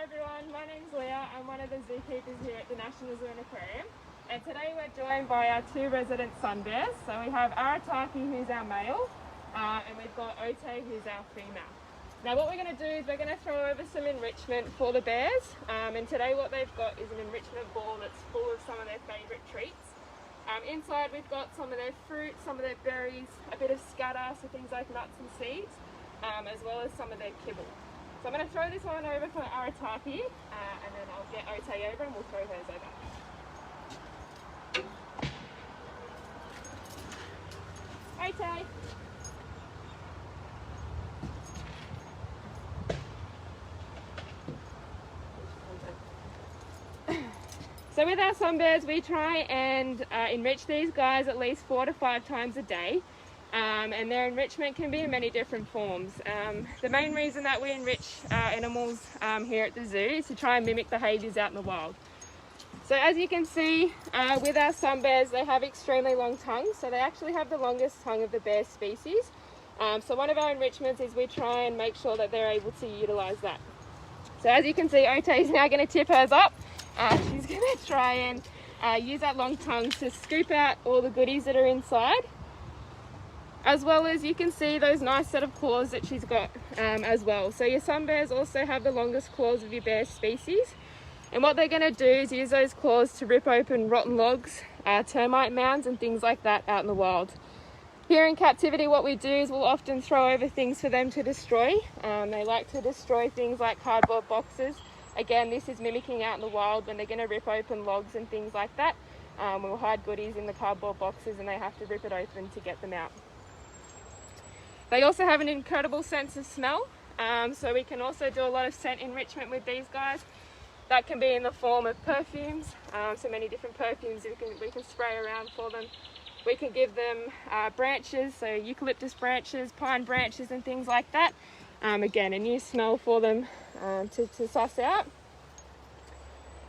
everyone, my name's Leah. I'm one of the zookeepers here at the National Zoo and Aquarium, and today we're joined by our two resident sun bears. So we have Arataki, who's our male, and we've got Ote, who's our female. Now what we're going to do is we're going to throw over some enrichment for the bears, and today what they've got is an enrichment ball that's full of some of their favourite treats. Inside we've got some of their fruit, some of their berries, a bit of scatter, so things like nuts and seeds, as well as some of their kibble. So I'm going to throw this one over for Arataki, and then I'll get Ote over and we'll throw hers over. Ote! So with our sun bears, we try and enrich these guys at least 4 to 5 times a day. And their enrichment can be in many different forms. The main reason that we enrich animals here at the zoo is to try and mimic behaviours out in the wild. So as you can see with our sun bears, they have extremely long tongues, so they actually have the longest tongue of the bear species. So one of our enrichments is we try and make sure that they're able to utilise that. So as you can see, Ote is now going to tip hers up. She's going to try and use that long tongue to scoop out all the goodies that are inside. As well as you can see those nice set of claws that she's got as well. So your sun bears also have the longest claws of your bear species. And what they're going to do is use those claws to rip open rotten logs, termite mounds and things like that out in the wild. Here in captivity what we do is we'll often throw over things for them to destroy. They like to destroy things like cardboard boxes. Again, this is mimicking out in the wild when they're going to rip open logs and things like that. We'll hide goodies in the cardboard boxes and they have to rip it open to get them out. They also have an incredible sense of smell, so we can also do a lot of scent enrichment with these guys. That can be in the form of perfumes, so many different perfumes we can spray around for them. We can give them branches, so eucalyptus branches, pine branches and things like that. Again, a new smell for them to suss out.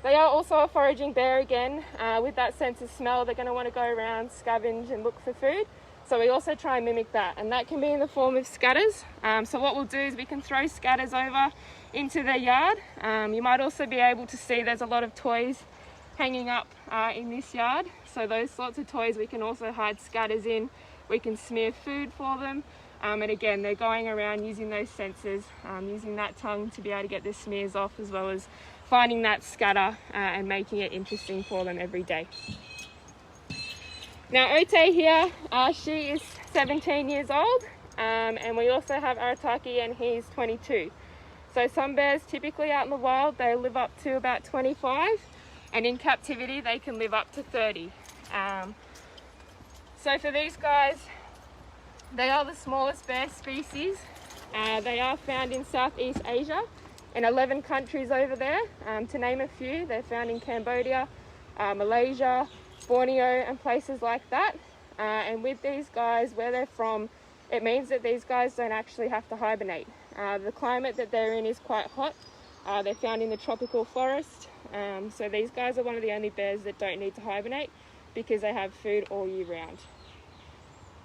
They are also a foraging bear again. With that sense of smell, they're going to want to go around, scavenge and look for food. So we also try and mimic that, and that can be in the form of scatters. So what we'll do is we can throw scatters over into their yard. You might also be able to see there's a lot of toys hanging up in this yard. So those sorts of toys we can also hide scatters in. We can smear food for them. And again, they're going around using those sensors, using that tongue to be able to get their smears off, as well as finding that scatter and making it interesting for them every day. Now Ote here, she is 17 years old, and we also have Arataki and he's 22. So sun bears typically out in the wild, they live up to about 25, and in captivity they can live up to 30. So for these guys, they are the smallest bear species. They are found in Southeast Asia, in 11 countries over there, to name a few. They're found in Cambodia, Malaysia, Borneo and places like that. And with these guys, where they're from, it means that these guys don't actually have to hibernate. The climate that they're in is quite hot. They're found in the tropical forest, so these guys are one of the only bears that don't need to hibernate because they have food all year round.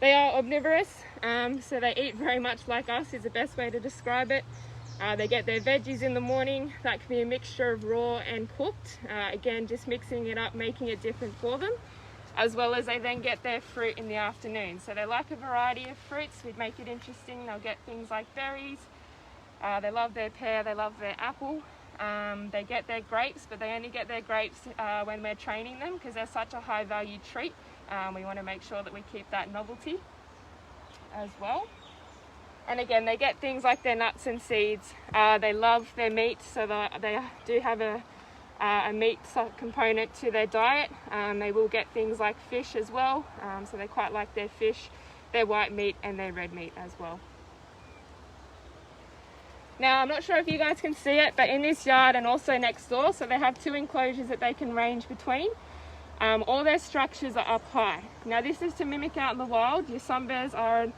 They are omnivorous, so they eat very much like us is the best way to describe it. They get their veggies in the morning. That can be a mixture of raw and cooked. Again, just mixing it up, making it different for them. As well as they then get their fruit in the afternoon. So they like a variety of fruits. We'd make it interesting. They'll get things like berries. They love their pear, they love their apple. They get their grapes, but they only get their grapes when we're training them because they're such a high value treat. We want to make sure that we keep that novelty as well. And again, they get things like their nuts and seeds. They love their meat, so they do have a meat component to their diet. They will get things like fish as well, so they quite like their fish, their white meat and their red meat as well. Now, I'm not sure if you guys can see it, but in this yard and also next door, so they have 2 enclosures that they can range between. All their structures are up high. Now this is to mimic out in the wild. Your sun bears are an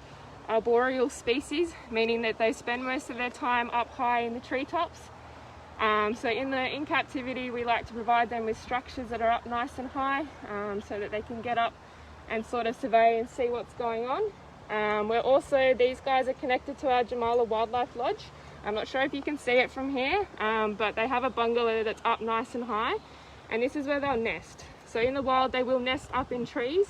arboreal species, meaning that they spend most of their time up high in the treetops. So in captivity we like to provide them with structures that are up nice and high, so that they can get up and sort of survey and see what's going on. These guys are connected to our Jamala Wildlife Lodge, I'm not sure if you can see it from here, but they have a bungalow that's up nice and high, and this is where they'll nest. So in the wild they will nest up in trees.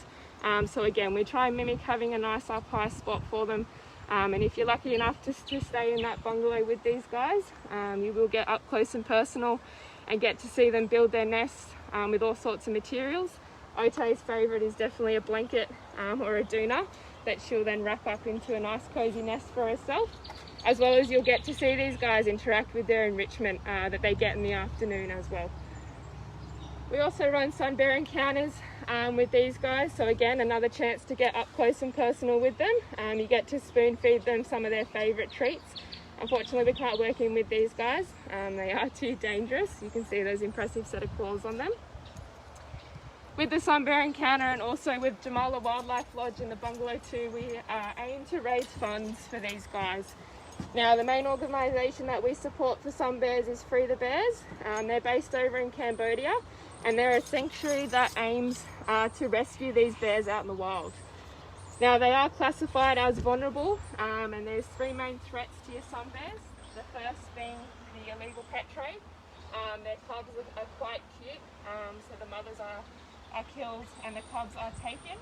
So again, we try and mimic having a nice up high spot for them. And if you're lucky enough to stay in that bungalow with these guys, you will get up close and personal and get to see them build their nests with all sorts of materials. Otay's favourite is definitely a blanket or a doona that she'll then wrap up into a nice cozy nest for herself, as well as you'll get to see these guys interact with their enrichment that they get in the afternoon as well. We also run sun bear encounters with these guys, so again, another chance to get up close and personal with them. You get to spoon feed them some of their favourite treats. Unfortunately, we can't work in with these guys. They are too dangerous. You can see those impressive set of claws on them. With the sun bear encounter and also with Jamala Wildlife Lodge and the Bungalow 2, we aim to raise funds for these guys. Now, the main organisation that we support for sun bears is Free the Bears. They're based over in Cambodia, and they're a sanctuary that aims to rescue these bears out in the wild. Now, they are classified as vulnerable, and there's three main threats to your sun bears. The first being the illegal pet trade. Their cubs are quite cute, so the mothers are killed and the cubs are taken.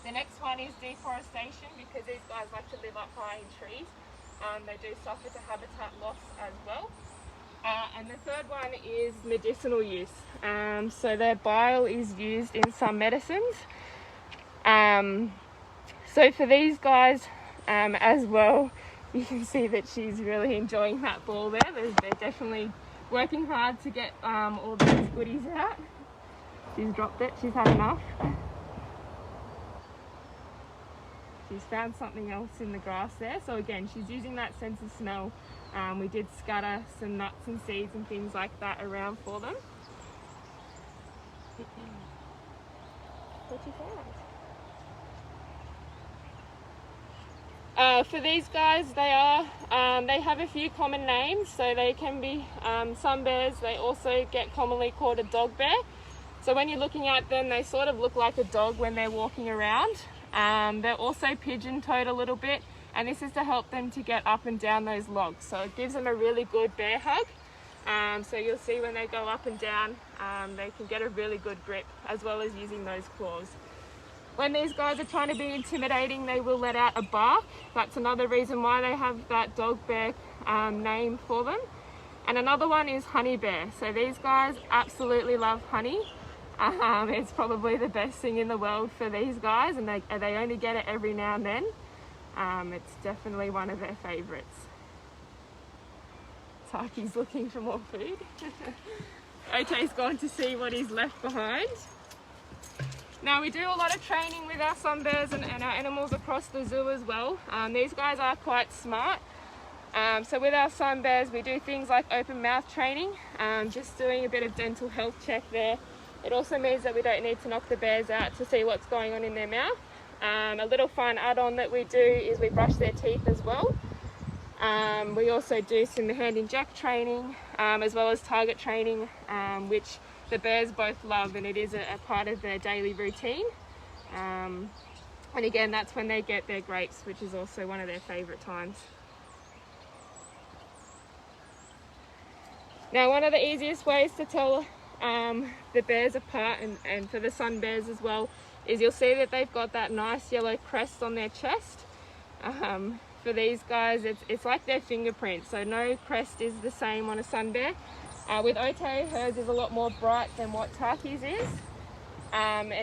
The next one is deforestation, because these guys like to live up high in trees. They do suffer to habitat loss as well. And the third one is medicinal use. So their bile is used in some medicines. So for these guys as well, you can see that she's really enjoying that ball there. They're definitely working hard to get all those goodies out. She's dropped it, she's had enough. She's found something else in the grass there. So again, she's using that sense of smell. We did scatter some nuts and seeds and things like that around for them. What you found? For these guys, they have a few common names. So they can be sun bears. They also get commonly called a dog bear. So when you're looking at them, they sort of look like a dog when they're walking around. They're also pigeon-toed a little bit, and this is to help them to get up and down those logs. So it gives them a really good bear hug. So you'll see when they go up and down, they can get a really good grip, as well as using those claws. When these guys are trying to be intimidating, they will let out a bark. That's another reason why they have that dog bear name for them. And another one is honey bear. So these guys absolutely love honey. It's probably the best thing in the world for these guys, and they only get it every now and then. It's definitely one of their favourites. Taki's looking for more food. Otay's gone to see what he's left behind. Now, we do a lot of training with our sun bears and our animals across the zoo as well. These guys are quite smart. So with our sun bears, we do things like open mouth training, just doing a bit of dental health check there. It also means that we don't need to knock the bears out to see what's going on in their mouth. A little fun add-on that we do is we brush their teeth as well. We also do some hand and jack training, as well as target training, which the bears both love, and it is a part of their daily routine. And again, that's when they get their grapes, which is also one of their favourite times. Now, one of the easiest ways to tell the bears apart, and for the sun bears as well, is you'll see that they've got that nice yellow crest on their chest. For these guys, it's like their fingerprints, so no crest is the same on a sun bear. With Otay, hers is a lot more bright than what Taki's is. And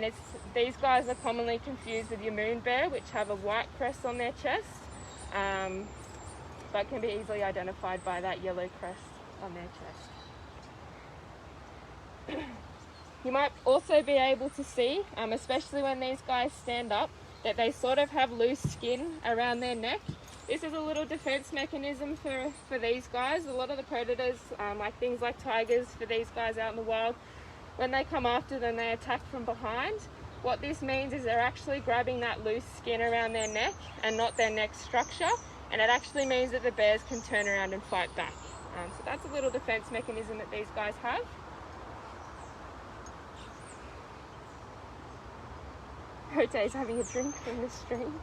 these guys are commonly confused with your moon bear, which have a white crest on their chest, but can be easily identified by that yellow crest on their chest. You might also be able to see, especially when these guys stand up, that they sort of have loose skin around their neck. This is a little defense mechanism for these guys. A lot of the predators, like things like tigers, for these guys out in the wild, when they come after them, they attack from behind. What this means is they're actually grabbing that loose skin around their neck and not their neck structure, and it actually means that the bears can turn around and fight back. So that's a little defense mechanism that these guys have. Otay's having a drink from the stream.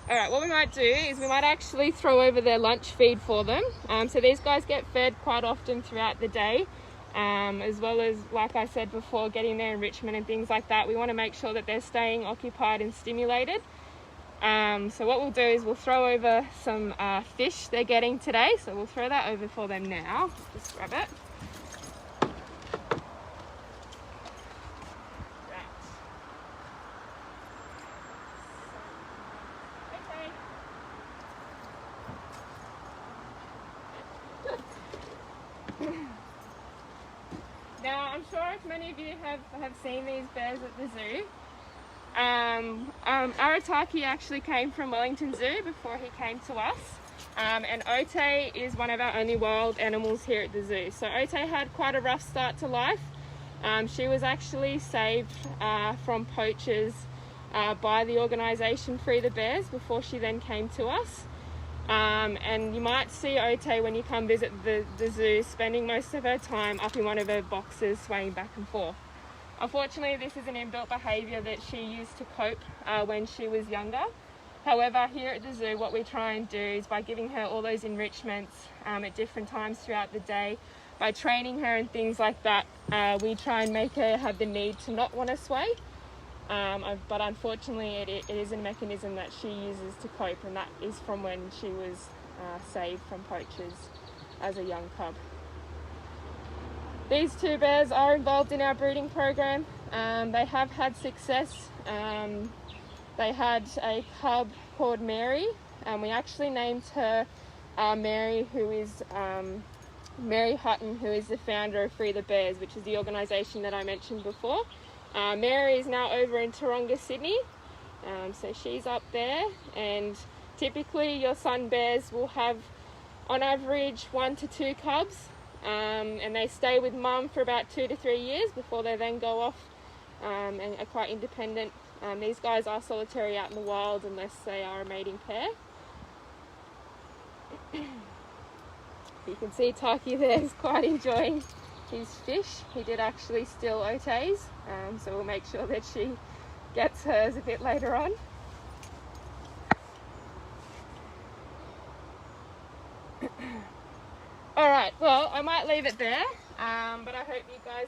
Alright, what we might do is we might actually throw over their lunch feed for them. So these guys get fed quite often throughout the day, as well as, like I said before, getting their enrichment and things like that. We want to make sure that they're staying occupied and stimulated. So what we'll do is we'll throw over some fish they're getting today. So we'll throw that over for them now. Just grab it. Now, I'm sure if many of you have seen these bears at the zoo, Arataki actually came from Wellington Zoo before he came to us, and Ote is one of our only wild animals here at the zoo. So Ote had quite a rough start to life. She was actually saved from poachers by the organisation Free the Bears before she then came to us. And you might see Ote when you come visit the zoo spending most of her time up in one of her boxes swaying back and forth. Unfortunately, this is an inbuilt behaviour that she used to cope when she was younger. However, here at the zoo, what we try and do is by giving her all those enrichments at different times throughout the day, by training her and things like that, we try and make her have the need to not want to sway. But unfortunately it is a mechanism that she uses to cope, and that is from when she was saved from poachers as a young cub. These two bears are involved in our breeding program. They have had success. They had a cub called Mary, and we actually named her Mary, who is Mary Hutton, who is the founder of Free the Bears, which is the organisation that I mentioned before. Mary is now over in Taronga, Sydney, so she's up there, and typically your sun bears will have on average 1 to 2 cubs, and they stay with mum for about 2 to 3 years before they then go off and are quite independent. These guys are solitary out in the wild unless they are a mating pair. You can see Taki there is quite enjoying his fish. He did actually steal Ote's, so we'll make sure that she gets hers a bit later on. Alright, well, I might leave it there, but I hope you guys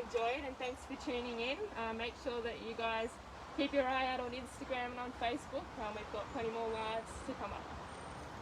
enjoyed, and thanks for tuning in. Make sure that you guys keep your eye out on Instagram and on Facebook. We've got plenty more lives to come up.